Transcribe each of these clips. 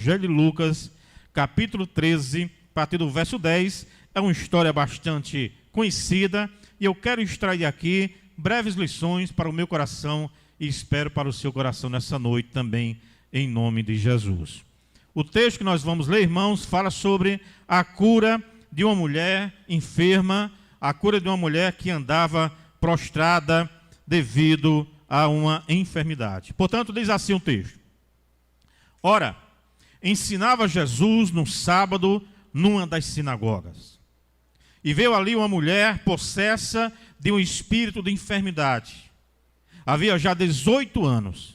Evangelho de Lucas, capítulo 13, a partir do verso 10, é uma história bastante conhecida e eu quero extrair aqui breves lições para o meu coração e espero para o seu coração nessa noite também, em nome de Jesus. O texto que nós vamos ler, irmãos, fala sobre a cura de uma mulher enferma, a cura de uma mulher que andava prostrada devido a uma enfermidade. Portanto, diz assim o texto: Ora, ensinava Jesus no sábado numa das sinagogas. E veio ali uma mulher possessa de um espírito de enfermidade. Havia já 18 anos.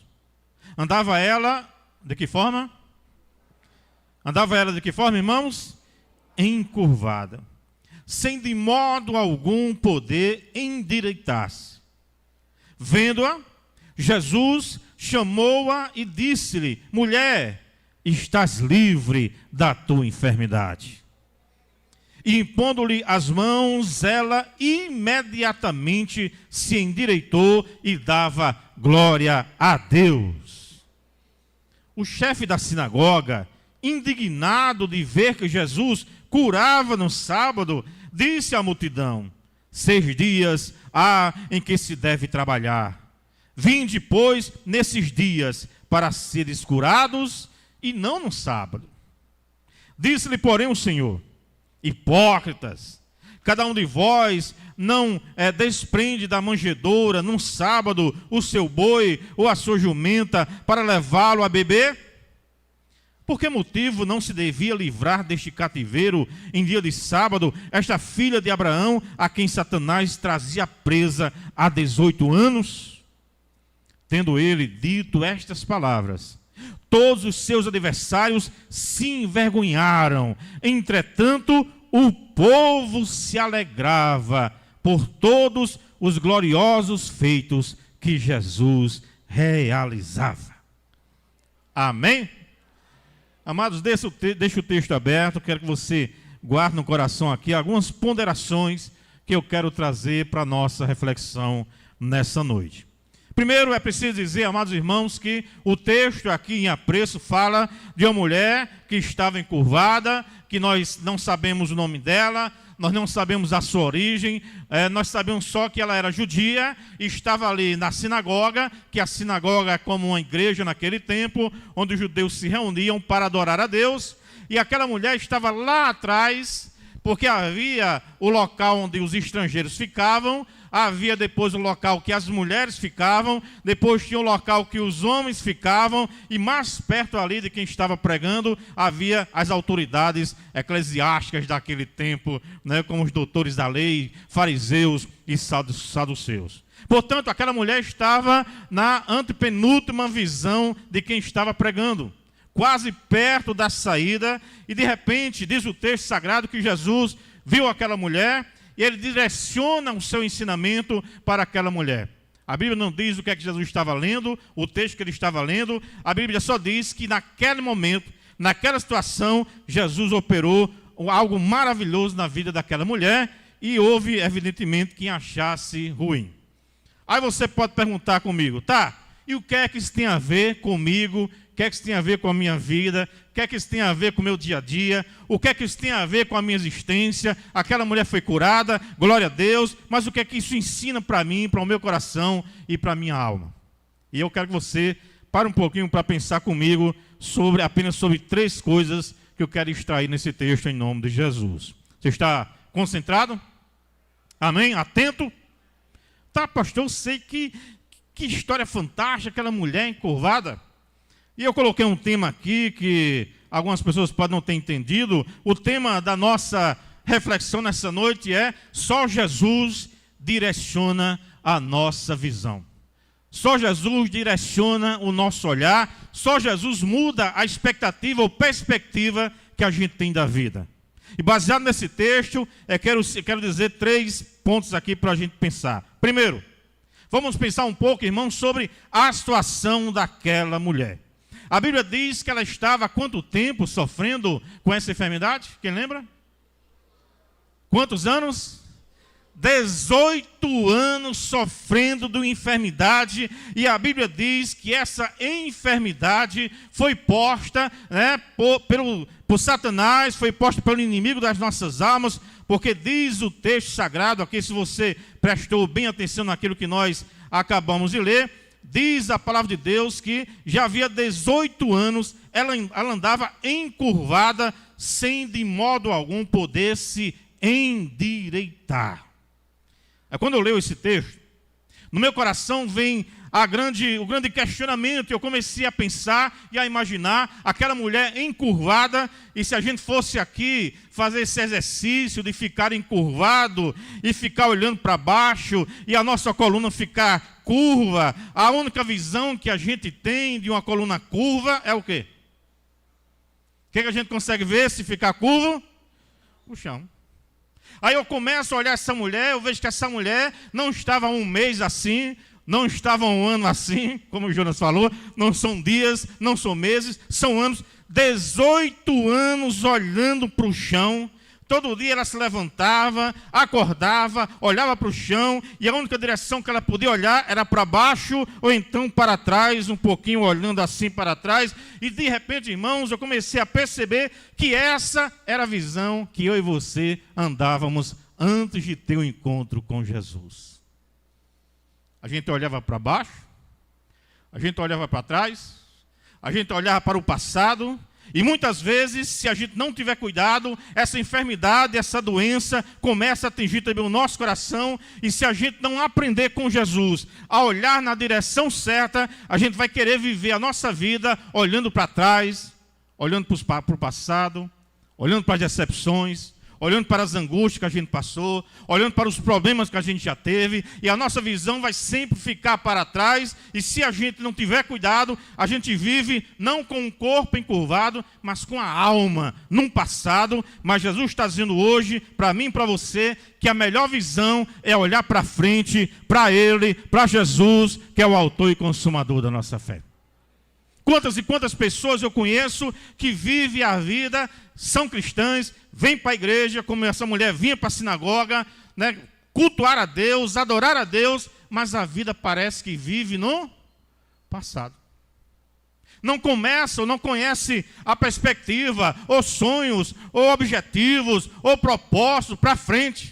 Andava ela de que forma? Andava ela de que forma, irmãos? Encurvada, sem de modo algum poder endireitar-se. Vendo-a, Jesus chamou-a e disse-lhe: Mulher, estás livre da tua enfermidade. E impondo-lhe as mãos, ela imediatamente se endireitou e dava glória a Deus. O chefe da sinagoga, indignado de ver que Jesus curava no sábado, disse à multidão: 6 dias há em que se deve trabalhar. Vinde, pois, nesses dias para seres curados e não no sábado. Disse-lhe, porém, o Senhor: Hipócritas, cada um de vós não desprende da manjedoura num sábado o seu boi ou a sua jumenta para levá-lo a beber? Por que motivo não se devia livrar deste cativeiro em dia de sábado esta filha de Abraão, a quem Satanás trazia presa há 18 anos? Tendo ele dito estas palavras, todos os seus adversários se envergonharam. Entretanto, o povo se alegrava por todos os gloriosos feitos que Jesus realizava. Amém? Amados, deixa o texto aberto. Quero que você guarde no coração aqui algumas ponderações que eu quero trazer para a nossa reflexão nessa noite. Primeiro, é preciso dizer, amados irmãos, que o texto aqui em apreço fala de uma mulher que estava encurvada, que nós não sabemos o nome dela, nós não sabemos a sua origem, nós sabemos só que ela era judia e estava ali na sinagoga, que a sinagoga é como uma igreja naquele tempo, onde os judeus se reuniam para adorar a Deus, e aquela mulher estava lá atrás, porque havia o local onde os estrangeiros ficavam, havia depois o local que as mulheres ficavam, depois tinha o local que os homens ficavam, e mais perto ali de quem estava pregando, havia as autoridades eclesiásticas daquele tempo, né, como os doutores da lei, fariseus e saduceus. Portanto, aquela mulher estava na antepenúltima visão de quem estava pregando, quase perto da saída, e de repente, diz o texto sagrado que Jesus viu aquela mulher, e ele direciona o seu ensinamento para aquela mulher. A Bíblia não diz o que é que Jesus estava lendo, o texto que ele estava lendo. A Bíblia só diz que naquele momento, naquela situação, Jesus operou algo maravilhoso na vida daquela mulher e houve, evidentemente, quem achasse ruim. Aí você pode perguntar comigo, tá, e o que é que isso tem a ver comigo? O que é que isso tem a ver com a minha vida? O que é que isso tem a ver com o meu dia a dia? O que é que isso tem a ver com a minha existência? Aquela mulher foi curada, glória a Deus, mas o que é que isso ensina para mim, para o meu coração e para a minha alma? E eu quero que você pare um pouquinho para pensar comigo apenas sobre 3 coisas que eu quero extrair nesse texto em nome de Jesus. Você está concentrado? Amém? Atento? Tá, pastor, eu sei que história fantástica, aquela mulher encurvada. E eu coloquei um tema aqui que algumas pessoas podem não ter entendido. O tema da nossa reflexão nessa noite é: só Jesus direciona a nossa visão. Só Jesus direciona o nosso olhar. Só Jesus muda a expectativa ou perspectiva que a gente tem da vida. E baseado nesse texto, eu quero dizer 3 pontos aqui para a gente pensar. Primeiro, vamos pensar um pouco, irmãos, sobre a situação daquela mulher. A Bíblia diz que ela estava há quanto tempo sofrendo com essa enfermidade? Quem lembra? Quantos anos? 18 anos sofrendo de enfermidade, e a Bíblia diz que essa enfermidade foi posta, por Satanás, foi posta pelo inimigo das nossas almas, porque diz o texto sagrado, aqui se você prestou bem atenção naquilo que nós acabamos de ler, diz a palavra de Deus que já havia 18 anos, ela andava encurvada, sem de modo algum poder se endireitar. Quando eu leio esse texto, no meu coração vem o grande questionamento. Eu comecei a pensar e a imaginar aquela mulher encurvada, e se a gente fosse aqui fazer esse exercício de ficar encurvado e ficar olhando para baixo e a nossa coluna ficar curva, a única visão que a gente tem de uma coluna curva é o quê? O que a gente consegue ver se ficar curvo? O chão. Aí eu começo a olhar essa mulher, eu vejo que essa mulher não estava um mês assim, não estava um ano assim, como o Jonas falou, não são dias, não são meses, são anos, 18 anos olhando para o chão. Todo dia ela se levantava, acordava, olhava para o chão, e a única direção que ela podia olhar era para baixo, ou então para trás, um pouquinho olhando assim para trás. E de repente, irmãos, eu comecei a perceber que essa era a visão que eu e você andávamos antes de ter o encontro com Jesus. A gente olhava para baixo, a gente olhava para trás, a gente olhava para o passado. E muitas vezes, se a gente não tiver cuidado, essa enfermidade, essa doença começa a atingir também o nosso coração. E se a gente não aprender com Jesus a olhar na direção certa, a gente vai querer viver a nossa vida olhando para trás, olhando para o passado, olhando para as decepções, olhando para as angústias que a gente passou, olhando para os problemas que a gente já teve, e a nossa visão vai sempre ficar para trás. E se a gente não tiver cuidado, a gente vive não com o corpo encurvado, mas com a alma num passado. Mas Jesus está dizendo hoje, para mim e para você, que a melhor visão é olhar para frente, para Ele, para Jesus, que é o autor e consumador da nossa fé. Quantas e quantas pessoas eu conheço que vivem a vida, são cristãs, vêm para a igreja, como essa mulher vinha para a sinagoga, cultuar a Deus, adorar a Deus, mas a vida parece que vive no passado. Não começa ou não conhece a perspectiva, ou sonhos, ou objetivos, ou propósitos para frente.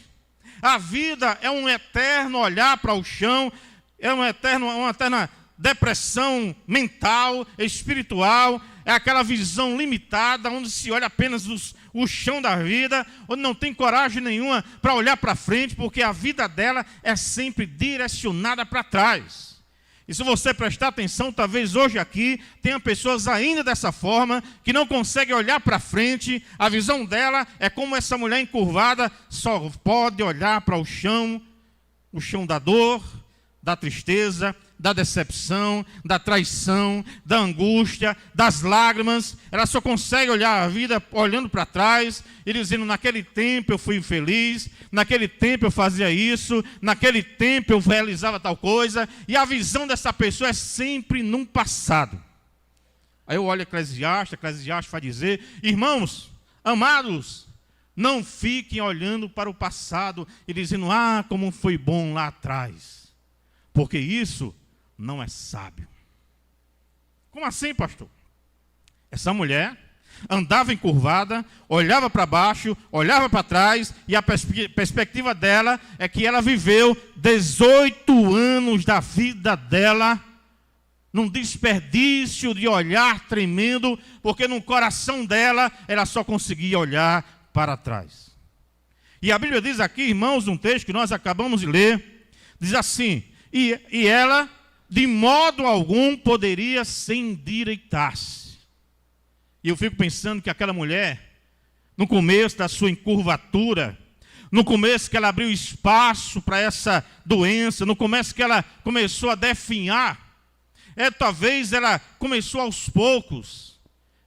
A vida é um eterno olhar para o chão, é uma eterna depressão mental, espiritual, é aquela visão limitada, onde se olha apenas o chão da vida, onde não tem coragem nenhuma para olhar para frente, porque a vida dela é sempre direcionada para trás. E se você prestar atenção, talvez hoje aqui tenha pessoas ainda dessa forma, que não conseguem olhar para frente. A visão dela é como essa mulher encurvada, só pode olhar para o chão da dor, da tristeza, da decepção, da traição, da angústia, das lágrimas. Ela só consegue olhar a vida olhando para trás e dizendo: naquele tempo eu fui infeliz, naquele tempo eu fazia isso, naquele tempo eu realizava tal coisa. E a visão dessa pessoa é sempre num passado. Aí eu olho Eclesiastes vai dizer: irmãos, amados, não fiquem olhando para o passado e dizendo: ah, como foi bom lá atrás, porque isso não é sábio. Como assim, pastor? Essa mulher andava encurvada, olhava para baixo, olhava para trás, e a perspectiva dela é que ela viveu 18 anos da vida dela num desperdício de olhar tremendo, porque no coração dela ela só conseguia olhar para trás. E a Bíblia diz aqui, irmãos, um texto que nós acabamos de ler, diz assim: e ela de modo algum poderia se endireitar-se. E eu fico pensando que aquela mulher, no começo da sua encurvatura, no começo que ela abriu espaço para essa doença, no começo que ela começou a definhar, talvez ela começou aos poucos.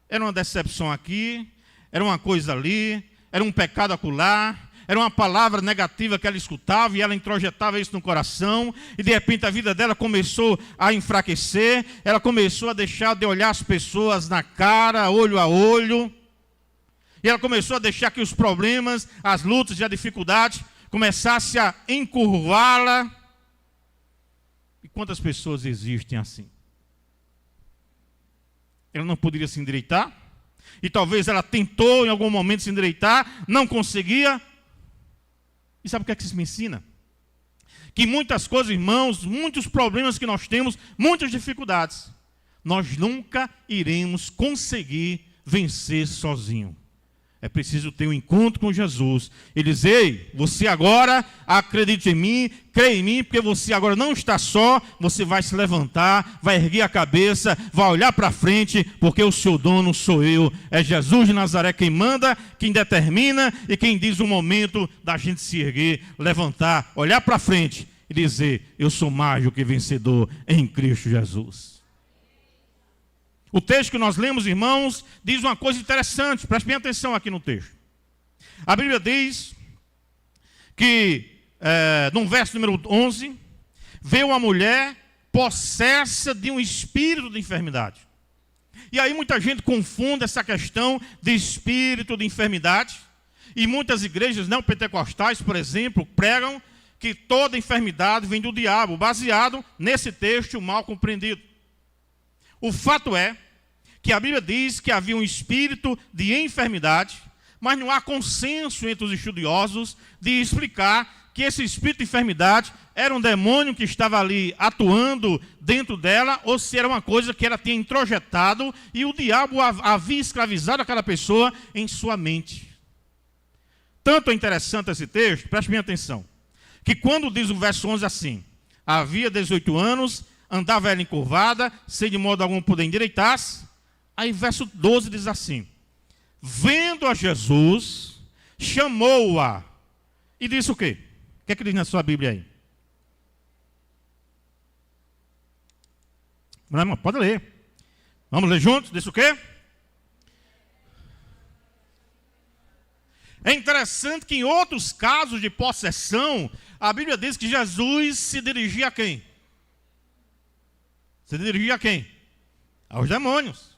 Era uma decepção aqui, era uma coisa ali, era um pecado acolá, era uma palavra negativa que ela escutava e ela introjetava isso no coração, e de repente a vida dela começou a enfraquecer, ela começou a deixar de olhar as pessoas na cara, olho a olho, e ela começou a deixar que os problemas, as lutas e as dificuldades começasse a encurvá-la. E quantas pessoas existem assim? Ela não poderia se endireitar, e talvez ela tentou em algum momento se endireitar, não conseguia. E sabe o que é que isso me ensina? Que muitas coisas, irmãos, muitos problemas que nós temos, muitas dificuldades, nós nunca iremos conseguir vencer sozinho. É preciso ter um encontro com Jesus. Ele diz: ei, você agora acredite em mim, crê em mim, porque você agora não está só, você vai se levantar, vai erguer a cabeça, vai olhar para frente, porque o seu dono sou eu. É Jesus de Nazaré quem manda, quem determina e quem diz o momento da gente se erguer, levantar, olhar para frente e dizer: eu sou mais do que vencedor em Cristo Jesus. O texto que nós lemos, irmãos, diz uma coisa interessante. Preste bem atenção aqui no texto. A Bíblia diz que, no verso número 11, veio uma mulher possessa de um espírito de enfermidade. E aí muita gente confunde essa questão de espírito de enfermidade. E muitas igrejas não pentecostais, por exemplo, pregam que toda enfermidade vem do diabo, baseado nesse texto mal compreendido. O fato é que a Bíblia diz que havia um espírito de enfermidade, mas não há consenso entre os estudiosos de explicar que esse espírito de enfermidade era um demônio que estava ali atuando dentro dela, ou se era uma coisa que ela tinha introjetado e o diabo havia escravizado aquela pessoa em sua mente. Tanto é interessante esse texto, preste bem atenção, que quando diz o verso 11 assim: havia 18 anos, andava ela encurvada, sem de modo algum poder endireitar-se. Aí verso 12 diz assim: vendo a Jesus, chamou-a. E disse o quê? O que é que diz na sua Bíblia aí? Não, irmão, pode ler. Vamos ler juntos? Disse o quê? É interessante que em outros casos de possessão, a Bíblia diz que Jesus se dirigia a quem? Se dirigia a quem? Aos demônios.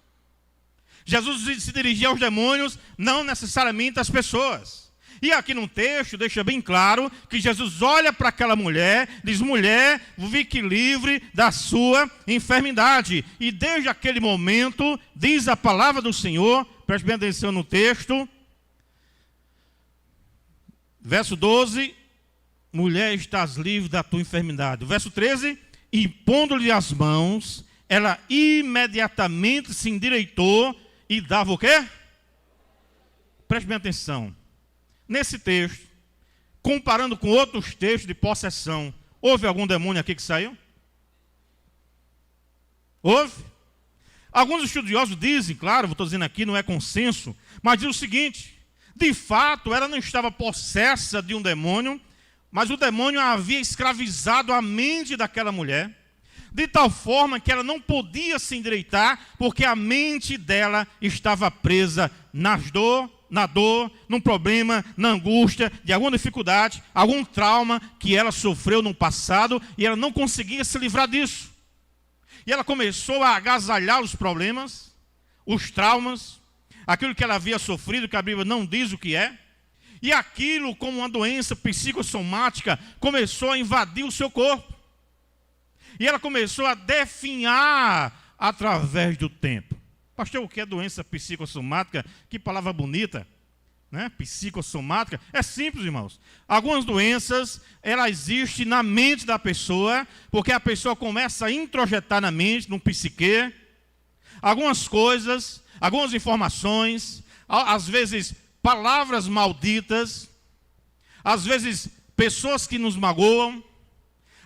Jesus se dirigia aos demônios, não necessariamente às pessoas. E aqui no texto deixa bem claro que Jesus olha para aquela mulher, diz: mulher, fique livre da sua enfermidade. E desde aquele momento, diz a palavra do Senhor, preste bem atenção no texto, verso 12, mulher, estás livre da tua enfermidade. Verso 13, impondo-lhe as mãos, ela imediatamente se endireitou e dava o quê? Preste bem atenção. Nesse texto, comparando com outros textos de possessão, houve algum demônio aqui que saiu? Houve? Alguns estudiosos dizem, claro, estou dizendo aqui, não é consenso, mas diz o seguinte: de fato, ela não estava possessa de um demônio, mas o demônio havia escravizado a mente daquela mulher, de tal forma que ela não podia se endireitar, porque a mente dela estava presa na dor, num problema, na angústia, de alguma dificuldade, algum trauma que ela sofreu no passado, e ela não conseguia se livrar disso. E ela começou a agasalhar os problemas, os traumas, aquilo que ela havia sofrido, que a Bíblia não diz o que é, e aquilo, como uma doença psicossomática, começou a invadir o seu corpo. E ela começou a definhar através do tempo. Pastor, o que é doença psicossomática? Que palavra bonita, né? Psicossomática. É simples, irmãos. Algumas doenças, ela existe na mente da pessoa, porque a pessoa começa a introjetar na mente, no psique, algumas coisas, algumas informações, às vezes palavras malditas, às vezes pessoas que nos magoam,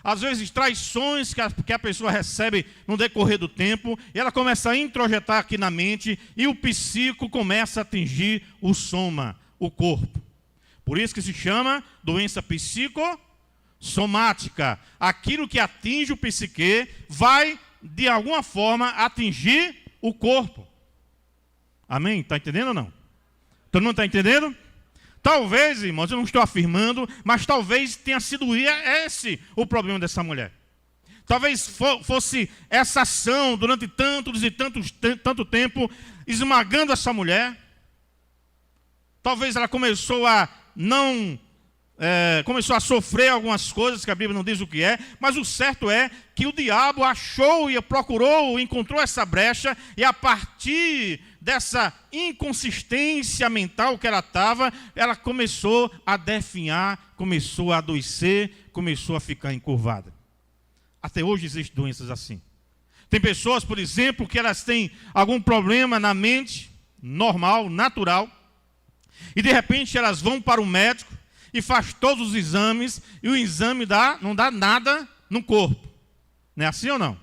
às vezes traições que a pessoa recebe no decorrer do tempo, e ela começa a introjetar aqui na mente, e o psíquico começa a atingir o soma, o corpo. Por isso que se chama doença psicossomática. Aquilo que atinge o psique vai, de alguma forma, atingir o corpo. Amém? Está entendendo ou não? Todo mundo está entendendo? Talvez, irmãos, eu não estou afirmando, mas talvez tenha sido esse o problema dessa mulher. Talvez fosse essa ação durante tanto tempo, esmagando essa mulher. Talvez ela começou a não começou a sofrer algumas coisas que a Bíblia não diz o que é, mas o certo é que o diabo achou e procurou, encontrou essa brecha, e a partir dessa inconsistência mental que ela estava, ela começou a definhar, começou a adoecer, começou a ficar encurvada. Até hoje existem doenças assim. Tem pessoas, por exemplo, que elas têm algum problema na mente, normal, natural, e de repente elas vão para o médico e faz todos os exames, e o exame não dá nada no corpo. Não é assim ou não?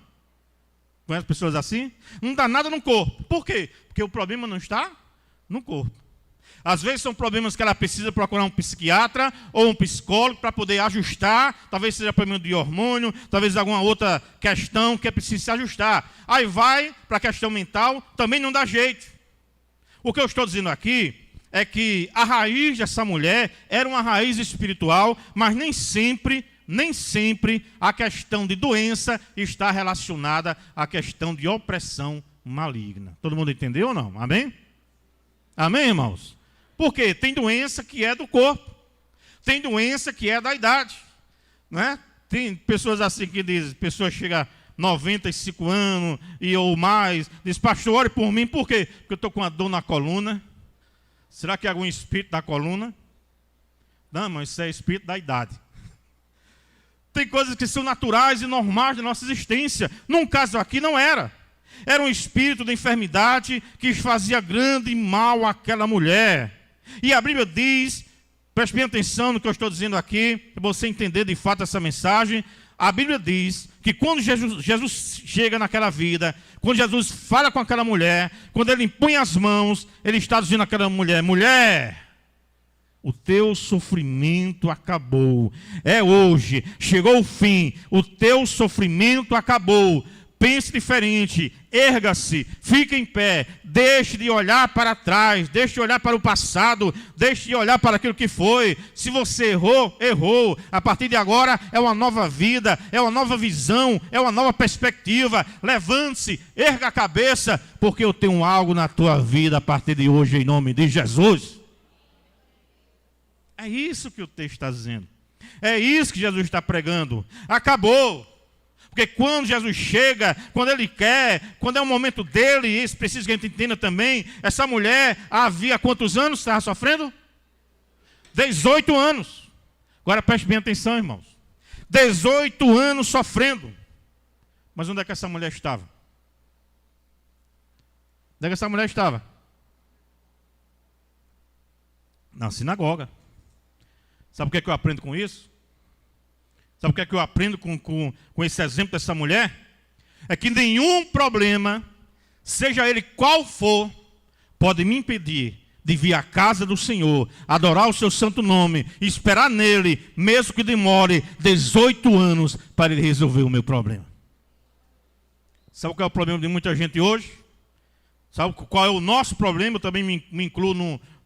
Conhece pessoas assim? Não dá nada no corpo. Por quê? Porque o problema não está no corpo. Às vezes são problemas que ela precisa procurar um psiquiatra ou um psicólogo para poder ajustar. Talvez seja problema de hormônio, talvez alguma outra questão que é preciso se ajustar. Aí vai para a questão mental, também não dá jeito. O que eu estou dizendo aqui é que a raiz dessa mulher era uma raiz espiritual, mas nem sempre a questão de doença está relacionada à questão de opressão maligna. Todo mundo entendeu ou não? Amém? Amém, irmãos? Porque tem doença que é do corpo, tem doença que é da idade, né? Tem pessoas assim que dizem, pessoa chega a 95 anos ou mais, diz, pastor, ore por mim, por quê? Porque eu estou com uma dor na coluna. Será que é algum espírito da coluna? Não, mas isso é espírito da idade. Tem coisas que são naturais e normais da nossa existência. Num caso aqui não era. Era um espírito de enfermidade que fazia grande mal àquela mulher. E a Bíblia diz, preste bem atenção no que eu estou dizendo aqui, para você entender de fato essa mensagem. A Bíblia diz que quando Jesus chega naquela vida, quando Jesus fala com aquela mulher, quando ele impõe as mãos, ele está dizendo àquela mulher, mulher, o teu sofrimento acabou. É hoje, chegou o fim, o teu sofrimento acabou. Pense diferente, erga-se, fique em pé, deixe de olhar para trás, deixe de olhar para o passado, deixe de olhar para aquilo que foi. Se você errou, errou. A partir de agora é uma nova vida, é uma nova visão, é uma nova perspectiva. Levante-se, erga a cabeça, porque eu tenho algo na tua vida a partir de hoje, em nome de Jesus. É isso que o texto está dizendo. É isso que Jesus está pregando. Acabou. Porque quando Jesus chega, quando Ele quer, quando é o momento dele, e isso precisa que a gente entenda também, essa mulher havia quantos anos estava sofrendo? 18 anos. Agora preste bem atenção, irmãos. 18 anos sofrendo. Mas onde é que essa mulher estava? Onde é que essa mulher estava? Na sinagoga. Sabe o que é que eu aprendo com isso? Sabe o que é que eu aprendo com esse exemplo dessa mulher? É que nenhum problema, seja ele qual for, pode me impedir de vir à casa do Senhor, adorar o seu santo nome, e esperar nele, mesmo que demore 18 anos para ele resolver o meu problema. Sabe qual é o problema de muita gente hoje? Sabe qual é o nosso problema? Eu também me incluo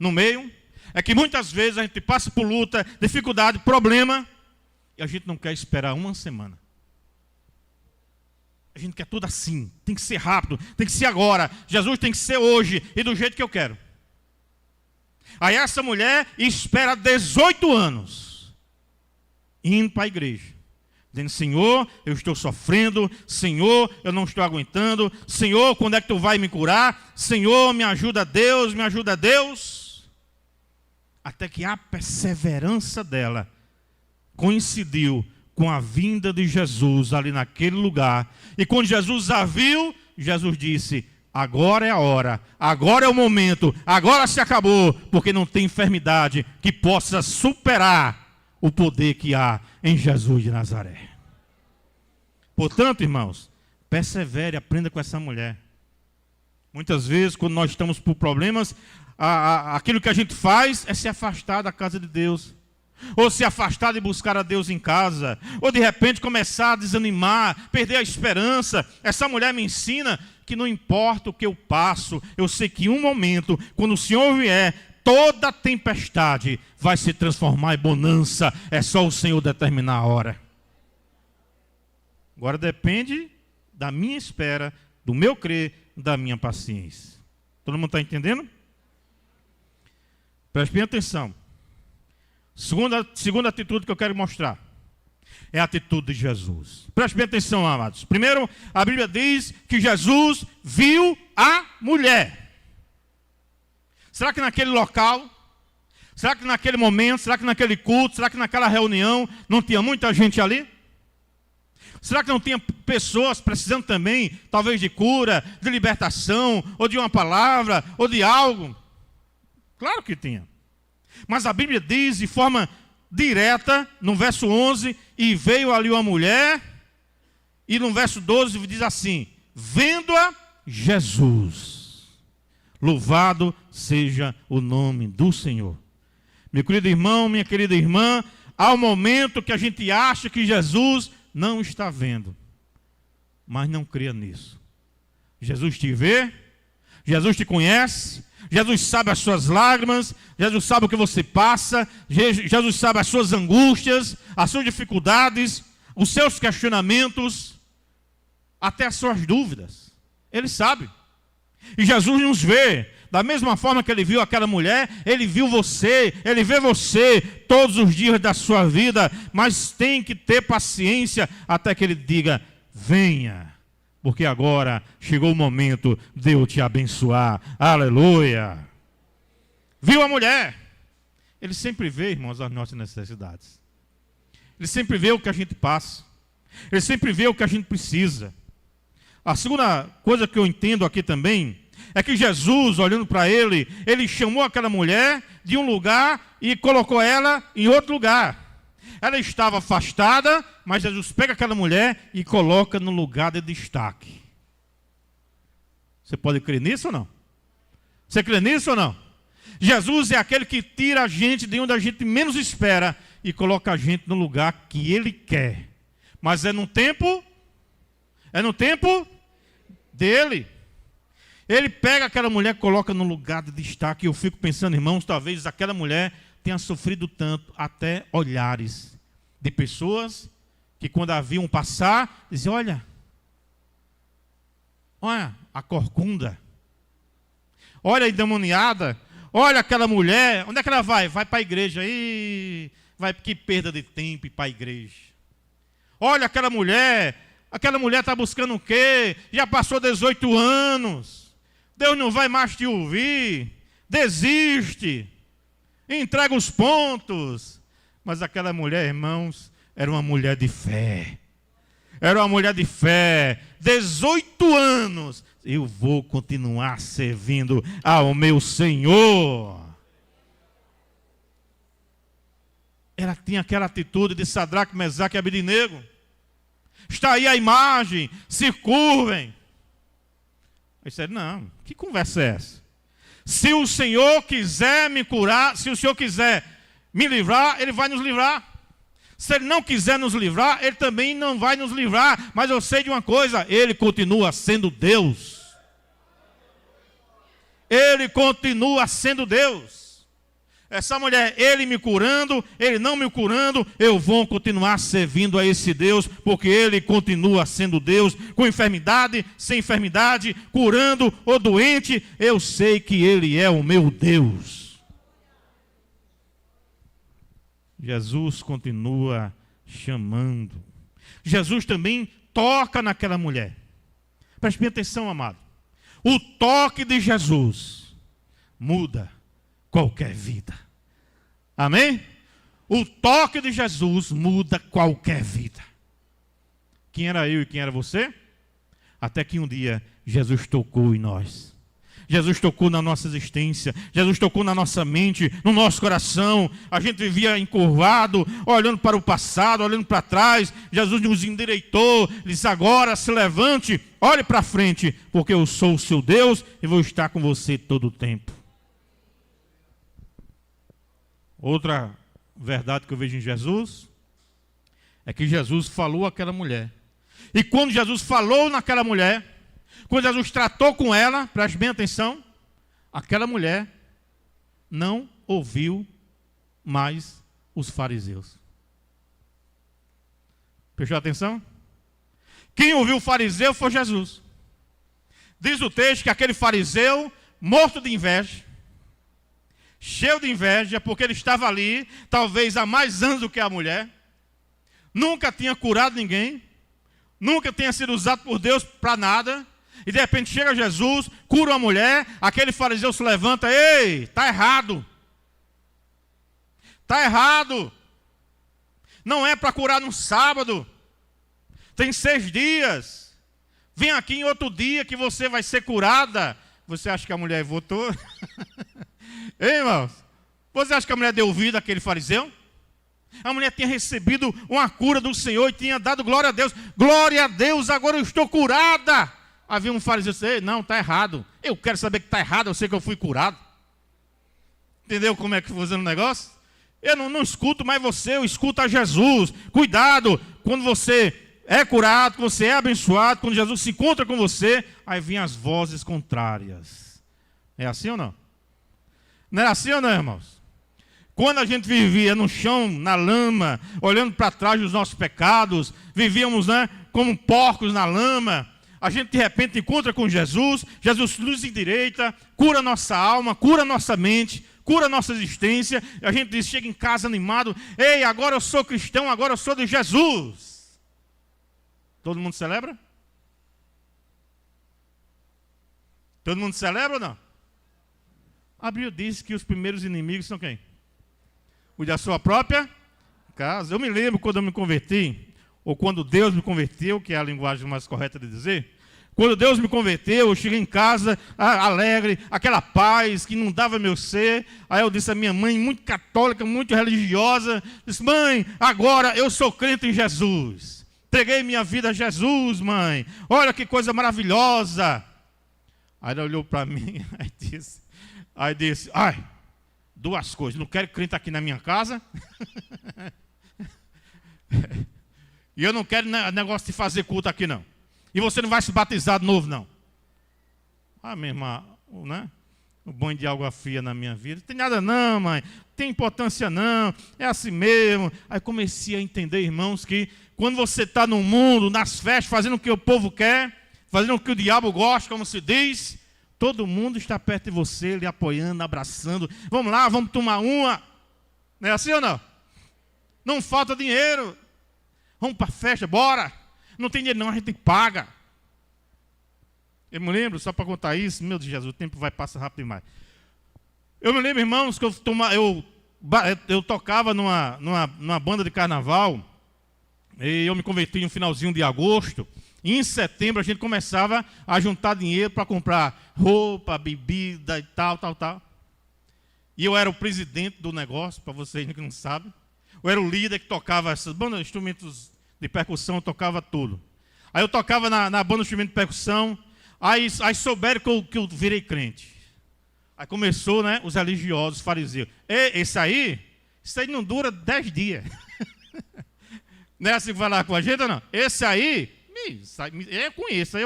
no meio. É que muitas vezes a gente passa por luta, dificuldade, problema, e a gente não quer esperar uma semana. A gente quer tudo assim, tem que ser rápido, tem que ser agora. Jesus tem que ser hoje e do jeito que eu quero. Aí essa mulher espera 18 anos, indo para a igreja, dizendo, Senhor, eu estou sofrendo, Senhor, eu não estou aguentando, Senhor, quando é que tu vai me curar? Senhor, me ajuda Deus, me ajuda Deus. Até que a perseverança dela coincidiu com a vinda de Jesus ali naquele lugar. E quando Jesus a viu, Jesus disse, agora é a hora, agora é o momento, agora se acabou, porque não tem enfermidade que possa superar o poder que há em Jesus de Nazaré. Portanto, irmãos, persevere, aprenda com essa mulher. Muitas vezes, quando nós estamos por problemas, aquilo que a gente faz é se afastar da casa de Deus. Ou se afastar de buscar a Deus em casa, ou de repente começar a desanimar, perder a esperança. Essa mulher me ensina que não importa o que eu passo, eu sei que em um momento, quando o Senhor vier, toda tempestade vai se transformar em bonança. É só o Senhor determinar a hora. Agora depende da minha espera, do meu crer, da minha paciência. Todo mundo está entendendo? Preste bem atenção. Segunda atitude que eu quero mostrar é a atitude de Jesus. Preste bem atenção, amados. Primeiro, a Bíblia diz que Jesus viu a mulher. Será que naquele local, será que naquele momento, será que naquele culto, será que naquela reunião não tinha muita gente ali? Será que não tinha pessoas precisando também, talvez de cura, de libertação, ou de uma palavra, ou de algo? Claro que tinha. Mas a Bíblia diz de forma direta, no verso 11, e veio ali uma mulher, e no verso 12 diz assim, vendo-a Jesus, louvado seja o nome do Senhor. Meu querido irmão, minha querida irmã, há um momento que a gente acha que Jesus não está vendo, mas não creia nisso. Jesus te vê, Jesus te conhece, Jesus sabe as suas lágrimas, Jesus sabe o que você passa, Jesus sabe as suas angústias, as suas dificuldades, os seus questionamentos, até as suas dúvidas. Ele sabe. E Jesus nos vê. Da mesma forma que ele viu aquela mulher, ele viu você, ele vê você todos os dias da sua vida, mas tem que ter paciência até que ele diga, venha, porque agora chegou o momento de eu te abençoar. Aleluia! Viu a mulher? Ele sempre vê, irmãos, as nossas necessidades. Ele sempre vê o que a gente passa. Ele sempre vê o que a gente precisa. A segunda coisa que eu entendo aqui também é que Jesus, olhando para ele, ele chamou aquela mulher de um lugar e colocou ela em outro lugar. Ela estava afastada, mas Jesus pega aquela mulher e coloca no lugar de destaque. Você pode crer nisso ou não? Você crê nisso ou não? Jesus é aquele que tira a gente de onde a gente menos espera e coloca a gente no lugar que ele quer. Mas é no tempo dele. Ele pega aquela mulher e coloca no lugar de destaque. E eu fico pensando, irmãos, talvez aquela mulher tenha sofrido tanto, até olhares de pessoas que quando a viam passar, diziam, olha a corcunda, olha a endemoniada, olha aquela mulher, onde é que ela vai? Vai para a igreja, vai, que perda de tempo ir para a igreja. Olha aquela mulher está buscando o quê? Já passou 18 anos. Deus não vai mais te ouvir. Desiste. Entrega os pontos. Mas aquela mulher, irmãos, era uma mulher de fé. Era uma mulher de fé. 18 anos. Eu vou continuar servindo ao meu Senhor. Ela tinha aquela atitude de Sadraque, Mesaque e Abednego. Está aí a imagem, se curvem. Ele disse, não, que conversa é essa? Se o Senhor quiser me curar, se o Senhor quiser me livrar, Ele vai nos livrar. Se Ele não quiser nos livrar, Ele também não vai nos livrar. Mas eu sei de uma coisa, Ele continua sendo Deus. Ele continua sendo Deus. Essa mulher, ele me curando, ele não me curando, eu vou continuar servindo a esse Deus, porque ele continua sendo Deus, com enfermidade, sem enfermidade, curando ou doente, eu sei que ele é o meu Deus. Jesus continua chamando. Jesus também toca naquela mulher. Preste bem atenção, amado. O toque de Jesus muda qualquer vida. Amém? O toque de Jesus muda qualquer vida. Quem era eu e quem era você? Até que um dia Jesus tocou em nós. Jesus tocou na nossa existência. Jesus tocou na nossa mente, no nosso coração. A gente vivia encurvado, olhando para o passado, olhando para trás. Jesus nos endireitou. Disse, agora se levante, olhe para frente, porque eu sou o seu Deus e vou estar com você todo o tempo. Outra verdade que eu vejo em Jesus é que Jesus falou àquela mulher. E quando Jesus falou naquela mulher, quando Jesus tratou com ela, preste bem atenção, aquela mulher não ouviu mais os fariseus. Prestou atenção? Quem ouviu o fariseu foi Jesus. Diz o texto que aquele fariseu, morto de inveja, cheio de inveja, porque ele estava ali, talvez há mais anos do que a mulher, nunca tinha curado ninguém, nunca tinha sido usado por Deus para nada, e de repente chega Jesus, cura uma mulher, aquele fariseu se levanta, ei, está errado. Está errado. Não é para curar no sábado. Tem 6 dias. Vem aqui em outro dia que você vai ser curada. Você acha que a mulher votou? Ei, irmãos, você acha que a mulher deu ouvido àquele fariseu? A mulher tinha recebido uma cura do Senhor e tinha dado glória a Deus. Glória a Deus, agora eu estou curada. Havia um fariseu que disse, não, está errado. Eu quero saber que está errado, eu sei que eu fui curado. Entendeu como é que funciona o negócio? Eu não escuto mais você, eu escuto a Jesus. Cuidado, quando você é curado, quando você é abençoado, quando Jesus se encontra com você, aí vêm as vozes contrárias. É assim ou não? Não é assim ou não, irmãos? Quando a gente vivia no chão, na lama, olhando para trás dos nossos pecados, vivíamos, né, como porcos na lama, a gente de repente encontra com Jesus, Jesus nos endireita, cura nossa alma, cura nossa mente, cura nossa existência, e a gente diz, chega em casa animado, ei, agora eu sou cristão, agora eu sou de Jesus. Todo mundo celebra? Todo mundo celebra ou não? A Bíblia diz que os primeiros inimigos são quem? O da sua própria casa. Eu me lembro quando eu me converti, ou quando Deus me converteu, que é a linguagem mais correta de dizer. Quando Deus me converteu, eu cheguei em casa alegre, aquela paz que inundava meu ser. Aí eu disse à minha mãe, muito católica, muito religiosa, disse, mãe, agora eu sou crente em Jesus. Entreguei minha vida a Jesus, mãe. Olha que coisa maravilhosa. Aí ela olhou para mim aí disse, ai, 2 coisas. Não quero crente aqui na minha casa. E eu não quero negócio de fazer culto aqui, não. E você não vai se batizar de novo, não. Ah, minha irmã, né? O banho de água fria na minha vida. Não tem nada não, mãe. Não tem importância não. É assim mesmo. Aí comecei a entender, irmãos, que quando você está no mundo, nas festas, fazendo o que o povo quer, fazendo o que o diabo gosta, como se diz, todo mundo está perto de você, lhe apoiando, abraçando. Vamos lá, vamos tomar uma. Não é assim ou não? Não falta dinheiro. Vamos para a festa, bora. Não tem dinheiro não, a gente paga. Eu me lembro, só para contar isso, meu Deus, Jesus, o tempo vai passar rápido demais. Eu me lembro, irmãos, que eu tocava numa banda de carnaval, e eu me converti no finalzinho de agosto, e em setembro a gente começava a juntar dinheiro para comprar roupa, bebida e tal. E eu era o presidente do negócio, para vocês que não sabem. Eu era o líder que tocava essas bandas, instrumentos de percussão, eu tocava tudo. Aí eu tocava na banda de instrumento de percussão, aí souberam que eu virei crente. Aí começou, né, os religiosos, os fariseus. Isso aí não dura 10 dias. Não é assim que vai lá com a gente ou não? Esse aí, eu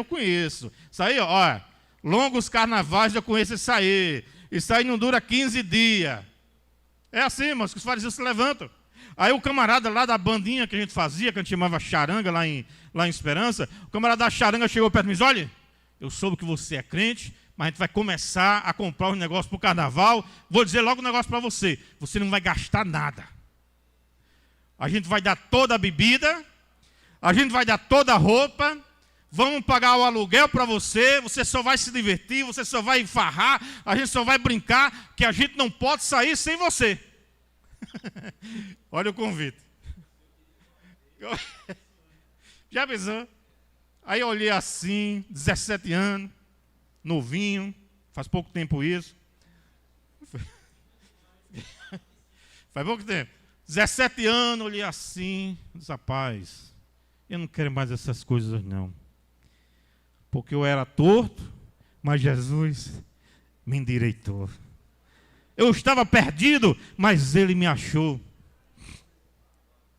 conheço. Isso aí, ó, longos carnavais eu conheço isso aí. Isso aí não dura 15 dias. É assim, mas que os fariseus se levantam. Aí o camarada lá da bandinha que a gente fazia, que a gente chamava charanga lá em Esperança, o camarada da charanga chegou perto de mim e disse, olha, eu soube que você é crente, mas a gente vai começar a comprar os negócios para o carnaval. Vou dizer logo um negócio para você. Você não vai gastar nada. A gente vai dar toda a bebida, a gente vai dar toda a roupa, vamos pagar o aluguel para você, você só vai se divertir, você só vai farrar, a gente só vai brincar, que a gente não pode sair sem você. Olha o convite. Já pensou? Aí eu olhei assim, 17 anos, novinho, faz pouco tempo isso. Faz pouco tempo. 17 anos, olhei assim, disse, rapaz, eu não quero mais essas coisas não. Porque eu era torto, mas Jesus me endireitou. Eu estava perdido, mas Ele me achou.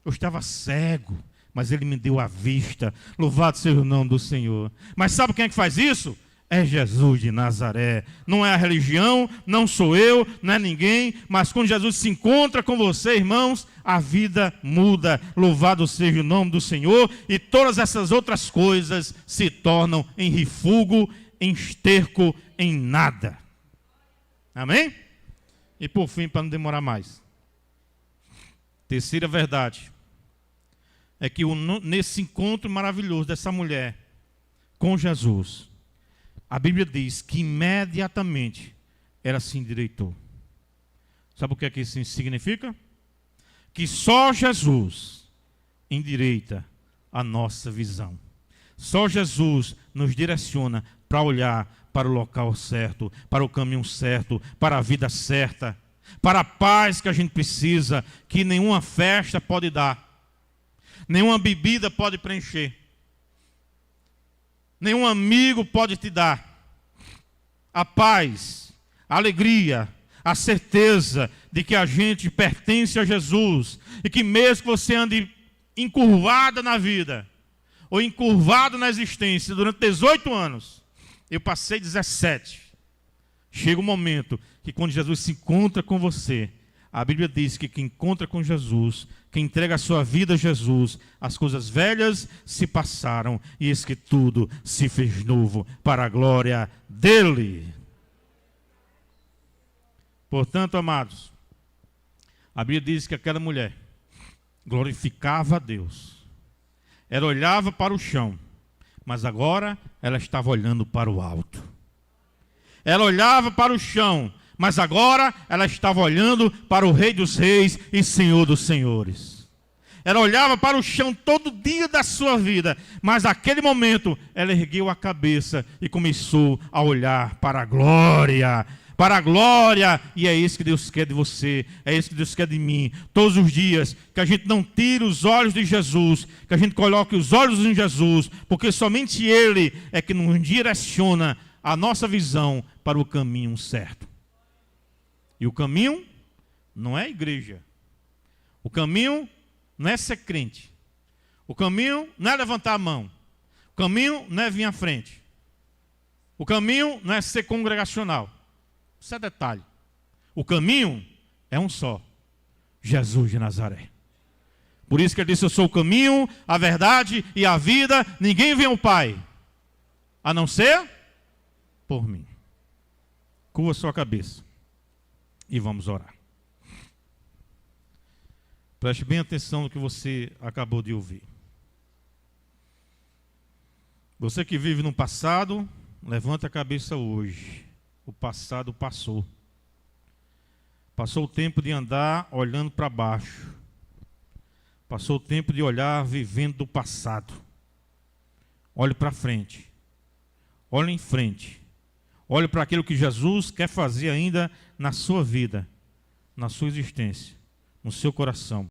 Eu estava cego, mas Ele me deu a vista. Louvado seja o nome do Senhor. Mas sabe quem é que faz isso? É Jesus de Nazaré. Não é a religião, não sou eu, não é ninguém. Mas quando Jesus se encontra com você, irmãos, a vida muda. Louvado seja o nome do Senhor. E todas essas outras coisas se tornam em refúgio, em esterco, em nada. Amém? E por fim, para não demorar mais, terceira verdade é que nesse encontro maravilhoso dessa mulher com Jesus, a Bíblia diz que imediatamente ela se endireitou. Sabe o que é que isso significa? Que só Jesus endireita a nossa visão. Só Jesus nos direciona para olhar para o local certo, para o caminho certo, para a vida certa, para a paz que a gente precisa, que nenhuma festa pode dar, nenhuma bebida pode preencher, nenhum amigo pode te dar. A paz, a alegria, a certeza de que a gente pertence a Jesus e que mesmo que você ande encurvada na vida ou encurvado na existência durante 18 anos, eu passei 17. Chega um momento que quando Jesus se encontra com você, a Bíblia diz que quem encontra com Jesus, quem entrega a sua vida a Jesus, as coisas velhas se passaram e eis que tudo se fez novo para a glória dele. Portanto, amados, a Bíblia diz que aquela mulher glorificava a Deus. Ela olhava para o chão, mas agora ela estava olhando para o alto. Ela olhava para o chão, mas agora ela estava olhando para o Rei dos Reis e Senhor dos Senhores. Ela olhava para o chão todo dia da sua vida, mas naquele momento ela ergueu a cabeça e começou a olhar para a glória. Para a glória, e é isso que Deus quer de você, é isso que Deus quer de mim, todos os dias, que a gente não tire os olhos de Jesus, que a gente coloque os olhos em Jesus, porque somente Ele é que nos direciona a nossa visão para o caminho certo. E o caminho não é a igreja, o caminho não é ser crente, o caminho não é levantar a mão, o caminho não é vir à frente, o caminho não é ser congregacional. Isso é detalhe. O caminho é um só: Jesus de Nazaré. Por isso que ele disse: eu sou o caminho, a verdade e a vida. Ninguém vem ao Pai a não ser por mim. Curva sua cabeça e vamos orar. Preste bem atenção no que você acabou de ouvir. Você que vive no passado, levanta a cabeça hoje. O passado passou. Passou o tempo de andar olhando para baixo. Passou o tempo de olhar vivendo do passado. Olhe para frente. Olhe em frente. Olhe para aquilo que Jesus quer fazer ainda na sua vida, na sua existência, no seu coração.